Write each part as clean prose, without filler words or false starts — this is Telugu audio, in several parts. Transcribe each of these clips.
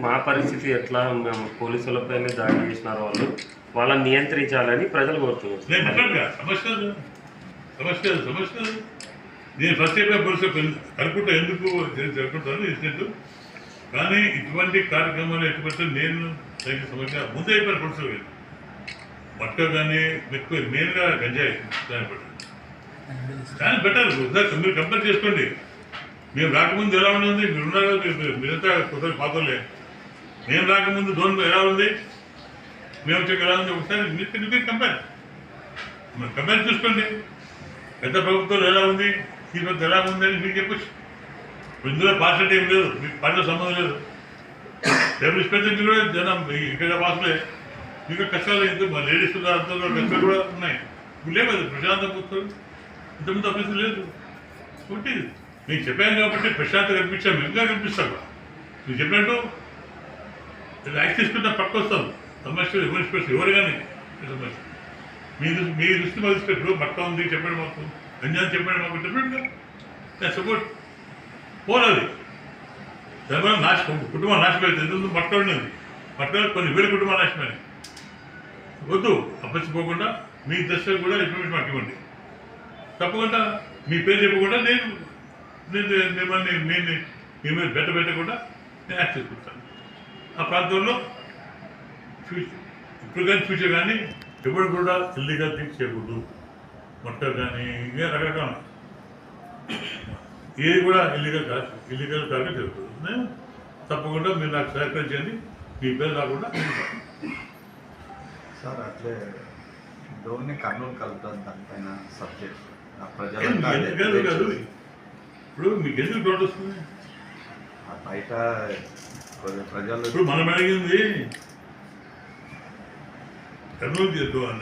మా పరిస్థితి ఎట్లా మేము పోలీసులపైనే దాడి చేసినారు వాళ్ళని నియంత్రించాలని ప్రజలు కోరుతున్నారు. నేను ఫస్ట్ చెప్పిన పోలీసు కనుక్కుంటా ఎందుకు జరుపుకుంటాను ఇన్సిడెంట్. కానీ ఇటువంటి కార్యక్రమాలు ఎటువంటి నేను తగిన సమస్య ముందే అయిపోయిన పోలీసులు మట్ట కానీ ఎక్కువ మెయిన్గా గంజాయి కానీ బెటర్ మీరు కంపేర్ చేసుకోండి. మేము రాకముందు ఎలా ఉంది, మీరు ఉన్నారు మీరంతా కొత్త పాతలే. మేము రాకముందు డోన్ ఎలా ఉంది, మేము వచ్చాక ఎలా ఉంది, ఒకసారి మీరు కంపేర్ చూసుకోండి. పెద్ద ప్రభుత్వాలు ఎలా ఉంది, ఈ ప్రభుత్వం ఎలా ఉంది అని మీకు చెప్పచ్చు. ఇందులో పార్టీ ఏం లేదు, మీకు పార్టీలో సంబంధం లేదు. డబ్బులు స్పెషల్ కూడా జనం ఇక్కడ వాసులే. మీకు కష్టాలు ఇంత లేడీస్ అంతా కష్టాలు కూడా ఉన్నాయి. ఇప్పుడు లేవు కదా ప్రశాంత కూర్చోరు, ఇంతకుముందు అభ్యర్థి లేదు. ఒకటి మీకు చెప్పాను కాబట్టి ప్రశాంత కనిపించాము, ఇంకా కనిపిస్తాం కూడా. మీరు చెప్పినట్టు యాక్ట్ తీసుకుంటే పక్క వస్తాం. సమస్యలు ఎవరి స్పెషల్ ఎవరు కానీ సమస్య మీ దృష్టి మళ్ళీ పక్క ఉంది చెప్పండి, మాకు గంజాన్ని చెప్పండి, మాకు డెఫినెట్గా సపోర్ట్ పోరాది. దానివల్ల కుటుంబం నాశనం అవుతుంది. ఎందుకు మట్టండి మట్టలో కొన్ని వేల కుటుంబాలు నాశనమని వద్దు. అప్పచ్చిపోకుండా మీ దశలో కూడా ఇన్ఫర్మేషన్ మాకు ఇవ్వండి. తప్పకుండా మీ పేరు చెప్పకుండా నేను మిమ్మల్ని మీ మీద పెట్టకుండా నేను యాక్ట్ చేసుకుంటాను. ఆ ప్రాంతంలో ఇప్పుడు కానీ ఫ్యూచర్ కానీ ఎప్పుడు కూడా ఇల్లీగల్ థింగ్స్ చేయకూడదు. మొట్ట కానీ ఇంకా రకరకాల ఏది కూడా ఇల్లీగల్ కాక జరుగుతుంది. నేను తప్పకుండా మీరు నాకు సహకరించండి. మీ పేరు రాకుండా సార్ అట్లే డోన్ని కర్నూలు కలుపుతుంది దానిపైన సబ్జెక్ట్ కాదు. ఇప్పుడు మీకు ఎందుకు డౌట్ వస్తుంది? బయట ప్రజలు ఇప్పుడు మనం అడిగింది కర్నూలు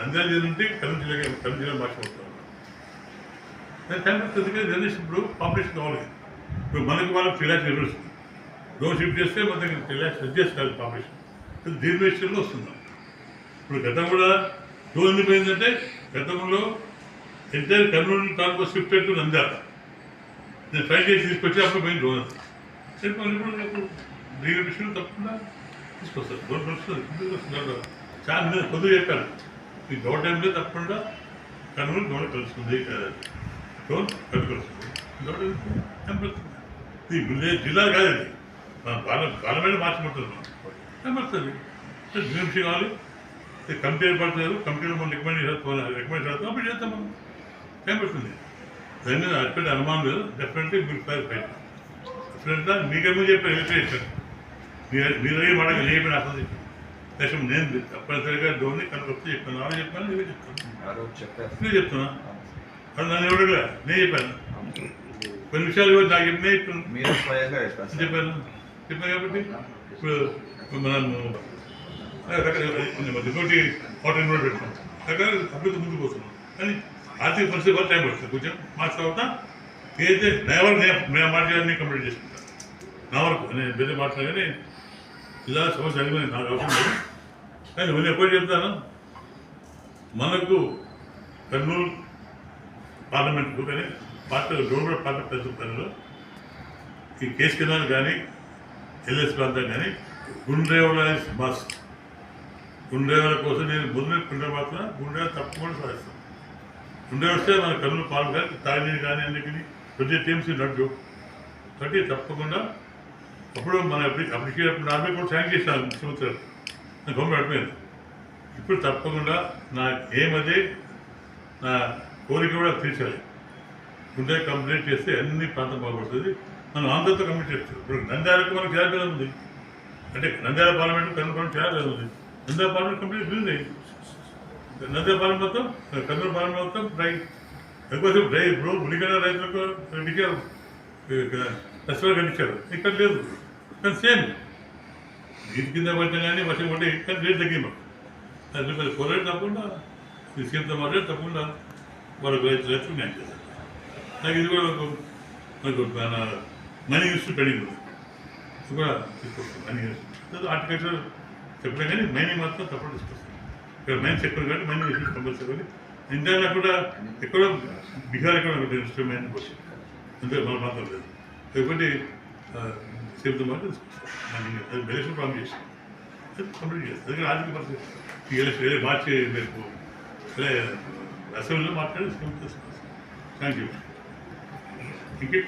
నంద్యాల జిల్లా నుండి కర్నూలు జిల్లా భాష వస్తాం. జనరేషన్ ఇప్పుడు పాపులేషన్ కావాలి. ఇప్పుడు మనకి వాళ్ళకి 3 lakhs నిర్వహిస్తుంది. డోన్ షిఫ్ట్ చేస్తే మనకి 3 lakhs అడ్జస్ట్ కాదు పాపులేషన్. దీని విషయంలో వస్తున్నాం. ఇప్పుడు గతం కూడా డోన్ ఎందుకు పోయిందంటే గతంలో entire Kurnool taluka shifted to Nandyal. నేను ట్రై చేసి తీసుకొచ్చి అప్పుడు పోయింది డోన్. ఇప్పుడు దీని విషయంలో తప్పకుండా తీసుకొస్తారు. డోన్ కలుస్తుంది. చాలా మీద కొద్దిగా చెప్పాను. ఈ డోన్ టైంలో తప్పకుండా కర్నూలు డోన్ కలుస్తుంది. డోన్ కలుస్తుంది. ఇది విలేజ్ జిల్లా కాదు. ఇది పార్లమెంట్ మార్చుకుంటున్నాం. కనబడుతుంది. విషయం కావాలి. కమిటీ ఏర్పడుతున్నారు. కమిటీలో మనం రికమెండ్ చేస్తాం. అప్పుడు చేస్తాం మనం. కనబడుతుంది. దాని మీద అటువంటి అనుమానం లేదు. డెఫినెట్లీ మీరు ఫైట్ డెఫినెట్గా మీకేమో చెప్పారు. ఎలక్ట్రేషన్ మీరు అయ్యి మనకి చెప్పిన అసలు దేశం నేను తప్పనిసరిగా డోన్ని కనుకొస్తే చెప్పాను. ఆమె చెప్పాను, నేనే చెప్తాను. నేను చెప్తున్నా. అది నన్ను ఎవరుగా నేను చెప్పాను. కొన్ని విషయాలు నాకు చెప్పినా చెప్పాను కాబట్టి ఇప్పుడు మనం ఇంకోటి హోటల్ కూడా పెట్టుకున్నాం. రకరకాల అభివృద్ధి ముందుకు వస్తున్నాం. కానీ ఆర్థిక పరిస్థితి వల్ల టైం పడుతుంది. కొంచెం మార్క్స్ తర్వాత ఏదైతే నేను మాట్లాడాలని కంప్లీట్ చేసుకుంటాను. నా వరకు నేను వేరే మాట్లాడే కానీ ఇలా సమస్య అడిగిన నాకు అవసరం లేదు. కానీ నేను ఎప్పుడు చెప్తాను, మనకు కర్నూలు పార్లమెంట్ కానీ గవర్నమెంట్ పార్లమెంట్ పెద్దలో ఈ కేసు కింద కానీ ఎల్ఎస్ ప్రాంతం కానీ గుండ్రేవుల బస్ గుండ్రేవుల కోసం నేను ముందు పునర్మాత్రం గుండ్రేవులు తప్పకుండా సాధిస్తాను. గుండ్రేవు వస్తే మన కర్నూలు పాలు కానీ తాగినీరు కానీ అన్నిటికీ ప్రతి టీమ్స్ నడ్డు కాబట్టి తప్పకుండా అప్పుడు మన అప్లికేషన్ నామే కూడా శాంక్షన్ చేస్తాను. ముఖ్యమంత్రి నా గవర్నమెంట్ అడిపోయింది. ఇప్పుడు తప్పకుండా నా ఏమదే నా కోరిక కూడా తీర్చాలి. గుండె కంప్లీట్ చేస్తే అన్ని ప్రాంతం బాగుపడుతుంది. మనం ఆంధ్రతో కంప్లీట్ చేస్తాం. ఇప్పుడు నంద్యాలకు మనకు చేయాలి ఉంది. అంటే నంద్యాల పార్లమెంట్ కర్నూలు చేయాలి ఉంది. నంద్యాల పార్లమెంట్ కంప్లీట్ ఉంది. నంద్యాల పార్లమెంట్ మొత్తం కర్నూలు పార్లమెంట్ మొత్తం డ్రై ఎక్కువసేపు డ్రై. ఇప్పుడు ఉల్లిగడ్డ రైతులకు గడిచారు, కష్టపడి గడిచారు. ఇక్కడ లేదు. కానీ సేమ్ నీటి కింద పడితే కానీ వర్షం పడి కానీ రేటు తగ్గింది. అది పోరాడు తప్పకుండా సీఎంతో మాట్లాడి తప్పకుండా వాళ్ళకి రైతులకు న్యాయం చేస్తారు. నాకు ఇది కూడా మనకు మనీ యూస్ పెండింగ్ ఉంది. ఇది కూడా తీసుకొస్తాం. మనీ యూస్ హార్టికల్చర్ చెప్పినా కానీ మైనింగ్ మాత్రం తప్పకుండా తీసుకొస్తాం. ఇక్కడ మైన్స్ ఎక్కువ కాబట్టి మైనింగ్ యూస్ కంపల్సరీ. ఇండియాలో కూడా ఎక్కడో బీహార్ ఎక్కడ ఇన్స్ట్రుమెంట్ వచ్చి అంతే మన మాత్రం లేదు. కాబట్టి సేఫ్తో మాట తీసుకొస్తాను అది ఎలక్షన్ ప్రామిస్ చేస్తాను అది కంప్లీట్ చేస్తాను అందుకని ఆర్థిక పరిస్థితి ఈ ఎలక్షన్ మార్చి రేపు అసెంబ్లీలో మాట్లాడి తీసుకొస్తాను థ్యాంక్ యూ ఇంకే